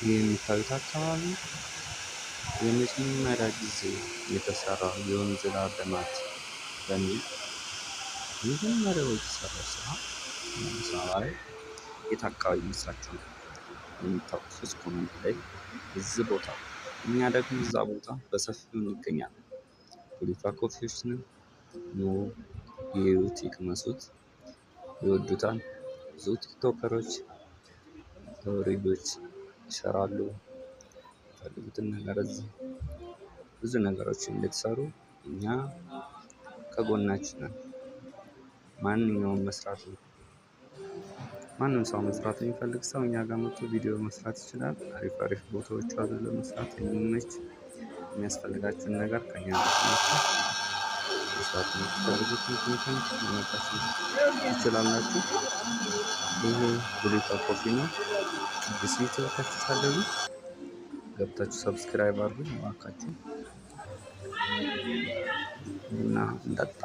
ይህ የሚታዩት አካባቢ የመጀመሪያ ጊዜ የተሰራው የወንዝ ዳር ልማት በሚል የመጀመሪያው የተሰራው ስራ አዲስ አበባ ላይ የት አካባቢ ይመስላችኋል? የምታውቁ ሰዎች ኮሜንት ላይ እዚህ ቦታ እኛ ደግሞ እዛ ቦታ በሰፊው እንገኛለን። ኩሊፋ ኮፊዎች ነን። ኑ ይዩት፣ ይቅመሱት፣ ይወዱታል። ብዙ ቲክቶከሮች ሪሎች ይሰራሉ። የሚፈልጉትን ነገር እዚህ ብዙ ነገሮች እንድትሰሩ እኛ ከጎናችሁ ነን። ማንም ሰው መስራት የሚፈልግ ሰው እኛ ጋር መጥቶ ቪዲዮ መስራት ይችላል። አሪፍ አሪፍ ቦታዎች አሉ ለመስራት የሚመች። የሚያስፈልጋችሁን ነገር ከኛ ጋር መስራት የምትፈልጉትን ኮንተንት መመጣችሁ ትችላላችሁ። ይሄ ኩሊፋ ኮፊ ነው። ቅዱስ ዩቲዩብ ከተሳደቡ ገብታችሁ ሰብስክራይብ አድርጉ እባካችሁ እና እንጠጣ።